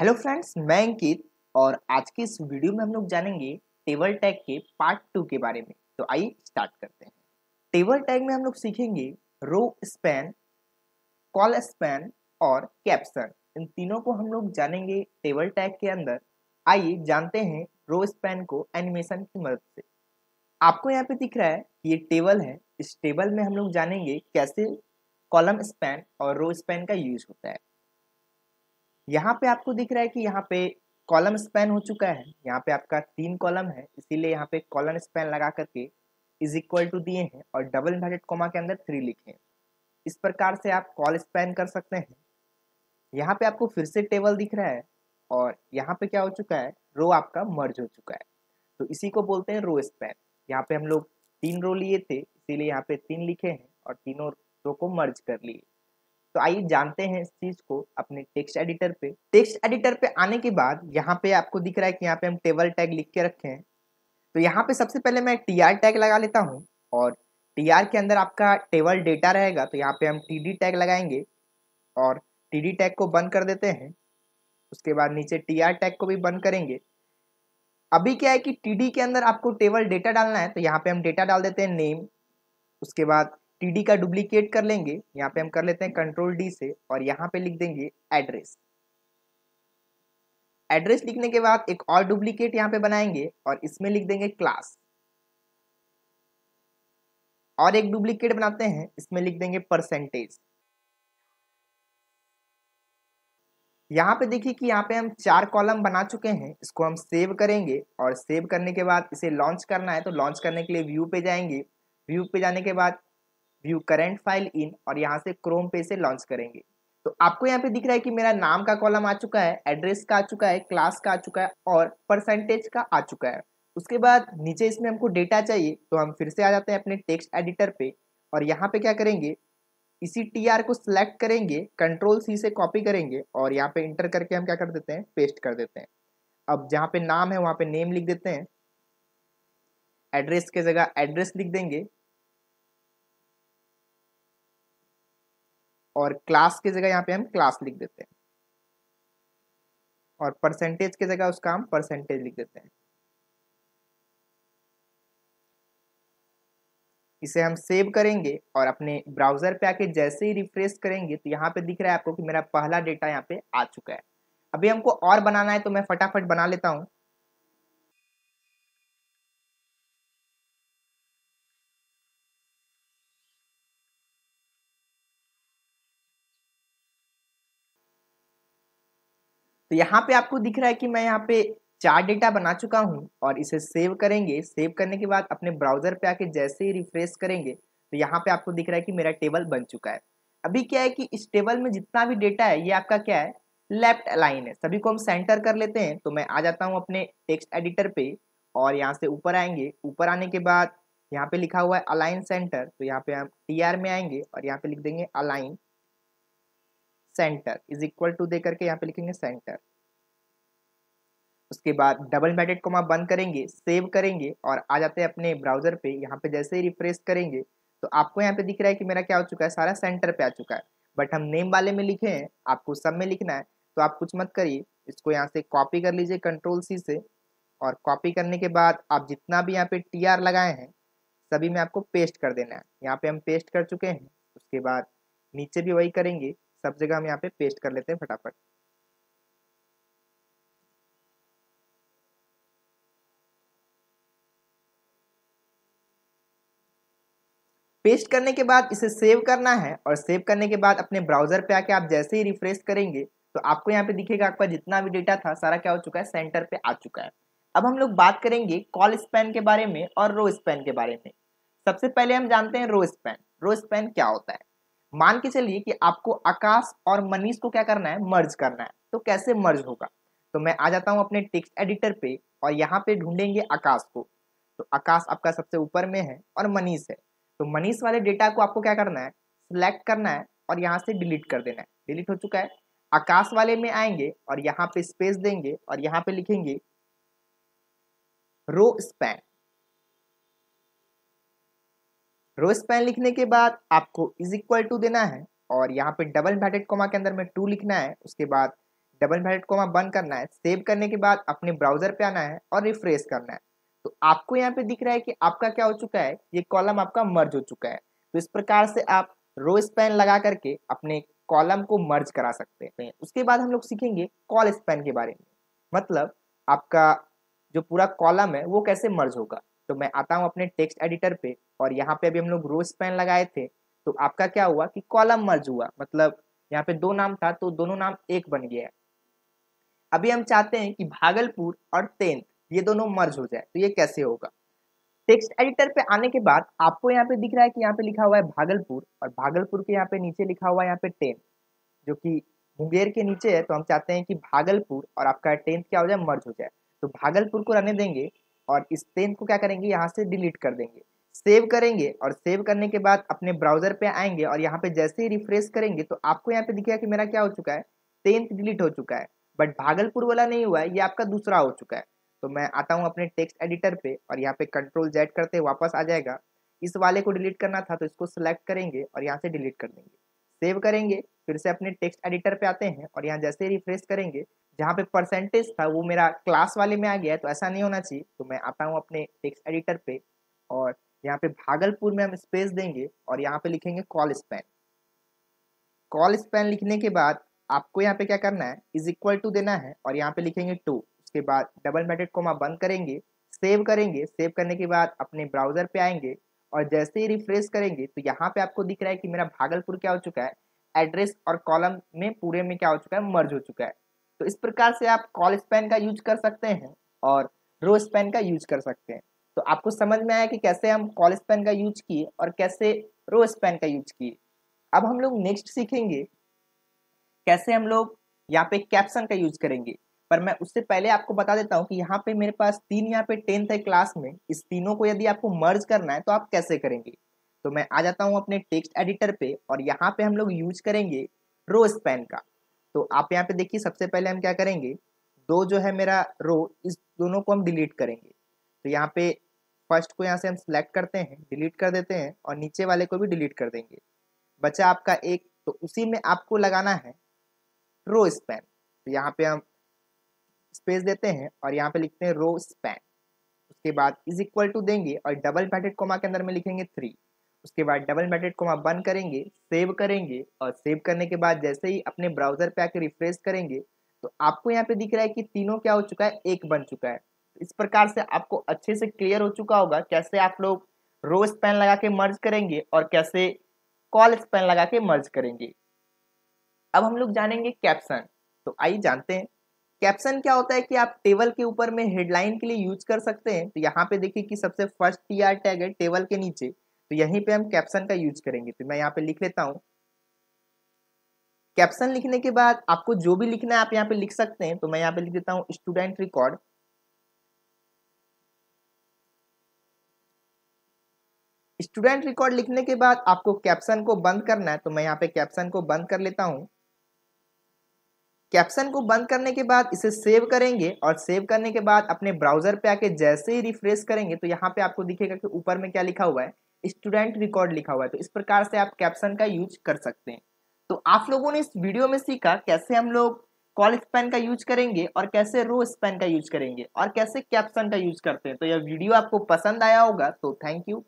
Hello friends, मैं अंकित और आज की इस वीडियो में हम लोग जानेंगे टेबल टैग के पार्ट 2 के बारे में। तो आइए स्टार्ट करते हैं। टेबल टैग में हम लोग सीखेंगे रो स्पैन, कॉल स्पैन और कैप्शन। इन तीनों को हम लोग जानेंगे टेबल टैग के अंदर। आइए जानते हैं रो स्पैन को एनिमेशन की मदद से। आपको यहाँ पे दिख रहा है कि ये टेबल है। इस टेबल में हम लोग जानेंगे कैसे कॉलम स्पैन और रो स्पैन का यूज होता है। यहाँ पे आपको दिख रहा है कि यहाँ पे कॉलम स्पैन हो चुका है। यहाँ पे आपका 3 कॉलम है, इसीलिए यहाँ पे कॉलम स्पैन लगा करके इज इक्वल टू दिए हैं और डबल इन्वर्टेड कॉमा के अंदर 3 लिखे हैं। इस प्रकार से आप कॉल स्पैन कर सकते हैं। यहाँ पे आपको फिर से टेबल दिख रहा है और यहाँ पे क्या हो चुका है, रो आपका मर्ज हो चुका है। तो इसी को बोलते हैं रो स्पैन। यहाँ पे हम लोग 3 रो लिए थे, इसीलिए यहाँ पे 3 लिखे हैं और तीनों रो को मर्ज कर लिए। तो आइए जानते हैं इस चीज को अपने टेक्स्ट एडिटर पे। टेक्स्ट एडिटर पे आने के बाद यहाँ पे आपको दिख रहा है कि यहाँ पे हम टेबल टैग लिख के रखे हैं। तो यहाँ पे सबसे पहले मैं टीआर टैग लगा लेता हूँ और टीआर के अंदर आपका टेबल डेटा रहेगा। तो यहाँ पे हम टीडी टैग लगाएंगे और टीडी टैग को बंद कर देते हैं। उसके बाद नीचे टीआर टैग को भी बंद करेंगे। अभी क्या है कि टीडी के अंदर आपको टेबल डेटा डालना है, तो यहाँ पे हम डेटा डाल देते हैं नेम। उसके बाद टीडी का डुप्लीकेट कर लेंगे, यहाँ पे हम कर लेते हैं कंट्रोल डी से और यहाँ पे लिख देंगे एड्रेस। एड्रेस लिखने के बाद एक और डुप्लीकेट यहाँ पे बनाएंगे और इसमें लिख देंगे क्लास। और एक डुप्लीकेट बनाते हैं, इसमें लिख देंगे परसेंटेज। यहाँ पे देखिए कि यहाँ पे हम 4 कॉलम बना चुके हैं। इसको हम सेव करेंगे और सेव करने के बाद इसे लॉन्च करना है। तो लॉन्च करने के लिए व्यू पे जाएंगे। व्यू पे जाने के बाद व्यू करंट फाइल इन और यहाँ से क्रोम पे से लॉन्च करेंगे। तो आपको यहाँ पे दिख रहा है कि मेरा नाम का कॉलम आ चुका है, एड्रेस का आ चुका है, क्लास का आ चुका है और परसेंटेज का आ चुका है। उसके बाद नीचे इसमें हमको डेटा चाहिए, तो हम फिर से आ जाते हैं अपने टेक्स्ट एडिटर पे और यहाँ पे क्या करेंगे, इसी टीआर को सिलेक्ट करेंगे, कंट्रोल सी से कॉपी करेंगे और यहाँ पे इंटर करके हम क्या कर देते हैं, पेस्ट कर देते हैं। अब जहाँ पे नाम है वहाँ पे नेम लिख देते हैं, एड्रेस के जगह एड्रेस लिख देंगे और क्लास की जगह यहाँ पे हम क्लास लिख देते हैं और परसेंटेज की जगह उसका हम परसेंटेज लिख देते हैं। इसे हम सेव करेंगे और अपने ब्राउजर पे आके जैसे ही रिफ्रेश करेंगे तो यहाँ पे दिख रहा है आपको कि मेरा पहला डेटा यहाँ पे आ चुका है। अभी हमको और बनाना है, तो मैं फटाफट बना लेता हूँ। तो यहाँ पे आपको दिख रहा है कि मैं यहाँ पे 4 डेटा बना चुका हूँ और इसे सेव करेंगे। सेव करने के बाद अपने ब्राउजर पे आके जैसे ही रिफ्रेश करेंगे तो यहाँ पे आपको दिख रहा है कि मेरा टेबल बन चुका है। अभी क्या है कि इस टेबल में जितना भी डेटा है ये आपका क्या है, लेफ्ट अलाइन है। सभी को हम सेंटर कर लेते हैं। तो मैं आ जाता हूँ अपने टेक्स्ट एडिटर पे और यहाँ से ऊपर आएंगे। ऊपर आने के बाद यहाँ पे लिखा हुआ है अलाइन सेंटर, तो यहाँ पे हम टीआर में आएंगे और यहाँ पे लिख देंगे align centre is equal to दे करके यहाँ पे लिखेंगे सेंटर। उसके बाद डबल ब्रैकेट कोमा बंद करेंगे, सेव करेंगे और आ जाते हैं अपने ब्राउजर पे। यहाँ पे जैसे ही रिफ्रेश करेंगे तो आपको यहाँ पे दिख रहा है कि मेरा क्या हो चुका है, सारा सेंटर पे आ चुका है। बट हम नेम वाले में लिखे हैं, आपको सब में लिखना है। तो आप कुछ मत करिए, इसको यहाँ से कॉपी कर लीजिए कंट्रोल सी से और कॉपी करने के बाद आप जितना भी यहाँ पे टीआर लगाए हैं सभी में आपको पेस्ट कर देना है। यहाँ पे हम पेस्ट कर चुके हैं। उसके बाद नीचे भी वही करेंगे, सब जगह हम यहाँ पे पेस्ट कर लेते हैं फटाफट। पेस्ट करने के बाद इसे सेव करना है और सेव करने के बाद अपने ब्राउजर पे आके आप जैसे ही रिफ्रेश करेंगे तो आपको यहाँ पे दिखेगा आपका जितना भी डेटा था सारा क्या हो चुका है, सेंटर पे आ चुका है। अब हम लोग बात करेंगे कॉल स्पैन के बारे में और रो स्पैन के बारे में। सबसे पहले हम जानते हैं रो स्पैन। रो स्पैन क्या होता है, मान के चलिए कि आपको आकाश और मनीष को क्या करना है, मर्ज करना है। तो कैसे मर्ज होगा, तो मैं आ जाता हूँ अपने टेक्स्ट एडिटर पे और यहाँ पे ढूंढेंगे आकाश को। तो आकाश आपका सबसे ऊपर में है और मनीष है। तो मनीष वाले डेटा को आपको क्या करना है, सिलेक्ट करना है और यहाँ से डिलीट कर देना है। डिलीट हो चुका है। आकाश वाले में आएंगे और यहाँ पे स्पेस देंगे और यहाँ पे लिखेंगे रो स्पैन। रो स्पैन लिखने के बाद आपको इज इक्वल टू देना है और यहाँ पे डबल ब्रैकेट कोमा के अंदर में 2 लिखना है। उसके बाद डबल इन्वर्टेड कोमा बंद करना है, सेव करने के बाद अपने ब्राउजर पे आना है और रिफ्रेश करना है। तो आपको यहाँ पे दिख रहा है कि आपका क्या हो चुका है, ये कॉलम आपका मर्ज हो चुका है। तो इस प्रकार से आप रो स्पैन लगा करके अपने कॉलम को मर्ज करा सकते हैं। उसके बाद हम लोग सीखेंगे कॉल स्पैन के बारे में, मतलब आपका जो पूरा कॉलम है वो कैसे मर्ज होगा। तो मैं आता हूँ अपने टेक्स्ट एडिटर पे और यहाँ पे अभी हम लोग रो स्पैन लगाए थे, तो आपका क्या हुआ कि कॉलम मर्ज हुआ, मतलब यहाँ पे 2 नाम था तो दोनों नाम एक बन गया है। अभी हम चाहते हैं कि भागलपुर और 10th ये दोनों मर्ज हो जाए, तो ये कैसे होगा। टेक्स्ट एडिटर पे आने के बाद आपको यहाँ पे दिख रहा है कि यहाँ पे लिखा हुआ है भागलपुर और भागलपुर के यहाँ पे नीचे लिखा हुआ है यहाँ पे 10, जो कि मुंगेर के नीचे है। तो हम चाहते हैं कि भागलपुर और आपका 10th क्या हो जाए, मर्ज हो जाए। तो भागलपुर को रहने देंगे और इस 10th को क्या करेंगे, यहाँ से डिलीट कर देंगे। सेव करेंगे और सेव करने के बाद अपने ब्राउजर पे आएंगे और यहाँ पे जैसे ही रिफ्रेश करेंगे तो आपको यहाँ पे दिखेगा कि मेरा क्या हो चुका है, 10th डिलीट हो चुका है, बट भागलपुर वाला नहीं हुआ है, ये आपका दूसरा हो चुका है। तो मैं आता हूँ अपने टेक्स्ट एडिटर पे और यहाँ पे कंट्रोल जेड करते वापस आ जाएगा। इस वाले को डिलीट करना था तो इसको सिलेक्ट करेंगे और यहाँ से डिलीट कर देंगे। सेव करेंगे, फिर से अपने टेक्स्ट एडिटर पे आते हैं और यहाँ जैसे ही रिफ्रेश करेंगे, जहाँ पे परसेंटेज था वो मेरा क्लास वाले में आ गया है, तो ऐसा नहीं होना चाहिए। तो मैं आता हूँ अपने टेक्स्ट एडिटर पे और यहाँ पे भागलपुर में हम स्पेस देंगे और यहाँ पे लिखेंगे कॉल स्पैन। कॉल स्पैन लिखने के बाद आपको यहाँ पे क्या करना है, इज इक्वल टू देना है और यहाँ पे लिखेंगे 2। उसके बाद डबल इन्वर्टेड कोमा बंद करेंगे, सेव करेंगे। सेव करने के बाद अपने ब्राउजर पे आएंगे और जैसे ही रिफ्रेश करेंगे तो यहाँ पे आपको दिख रहा है कि मेरा भागलपुर क्या हो चुका है, एड्रेस और कॉलम में पूरे में क्या हो चुका है, मर्ज हो चुका है। तो इस प्रकार से आप कॉल स्पैन का यूज कर सकते हैं और रो स्पैन का यूज कर सकते हैं। तो आपको समझ में आया कि कैसे हम कॉल स्पैन का यूज किए और कैसे रो स्पैन का यूज किए। अब हम लोग नेक्स्ट सीखेंगे कैसे हम लोग यहाँ पे कैप्शन का यूज करेंगे। पर मैं उससे पहले आपको बता देता हूँ कि यहाँ पे मेरे पास 3 यहाँ पे 10th है क्लास में, इस तीनों को यदि आपको मर्ज करना है तो आप कैसे करेंगे। तो मैं आ जाता हूँ अपने टेक्स्ट एडिटर पे और यहाँ पे हम लोग यूज करेंगे रो स्पैन का। तो आप यहाँ पे देखिए, सबसे पहले हम क्या करेंगे, 2 जो है मेरा रो, इस दोनों को हम डिलीट करेंगे। तो यहाँ पे फर्स्ट को यहाँ से हम सिलेक्ट करते हैं, डिलीट कर देते हैं और नीचे वाले को भी डिलीट कर देंगे। बचा आपका एक, तो उसी में आपको लगाना है रो स्पैन। तो यहाँ पे हम स्पेस देते हैं और यहाँ पे लिखते हैं रो स्पैन। उसके बाद इज इक्वल टू देंगे और डबल इन्वर्टेड कोमा के अंदर में लिखेंगे 3। उसके बाद डबल इन्वर्टेड कोमा बंद करेंगे, सेव करेंगे और सेव करने के बाद जैसे ही अपने ब्राउजर पे आके रिफ्रेश करेंगे तो आपको यहाँ पे दिख रहा है कि तीनों क्या हो चुका है, एक बन चुका है। इस प्रकार से आपको अच्छे से क्लियर हो चुका होगा कैसे आप लोग रो स्पैन लगा के मर्ज करेंगे और कैसे कॉल स्पैन लगा के मर्ज करेंगे। अब हम लोग जानेंगे कैप्शन। तो आइए जानते हैं कैप्शन क्या होता है कि आप टेबल के ऊपर में हेडलाइन के लिए यूज कर सकते हैं। तो यहाँ पे देखिए कि सबसे फर्स्ट टीआर टैग है टेबल के नीचे, तो यहीं पे हम कैप्शन का यूज करेंगे। तो मैं यहाँ पे लिख लेता हूँ। कैप्शन लिखने के बाद आपको जो भी लिखना है आप यहाँ पे लिख सकते हैं। तो मैं यहाँ पे लिख देता हूँ स्टूडेंट रिकॉर्ड। स्टूडेंट रिकॉर्ड लिखने के बाद आपको कैप्शन को बंद करना है। तो मैं यहाँ पे कैप्शन को बंद कर लेता हूँ। कैप्शन को बंद करने के बाद इसे सेव करेंगे और सेव करने के बाद अपने ब्राउजर पे आके जैसे ही रिफ्रेश करेंगे तो यहाँ पे आपको दिखेगा कि ऊपर में क्या लिखा हुआ है, स्टूडेंट रिकॉर्ड लिखा हुआ है। तो इस प्रकार से आप कैप्शन का यूज कर सकते हैं। तो आप लोगों ने इस वीडियो में सीखा कैसे हम लोग कॉल स्पैन का यूज करेंगे और कैसे रो स्पैन का यूज करेंगे और कैसे कैप्शन का यूज करते हैं। तो यह वीडियो आपको पसंद आया होगा, तो थैंक यू।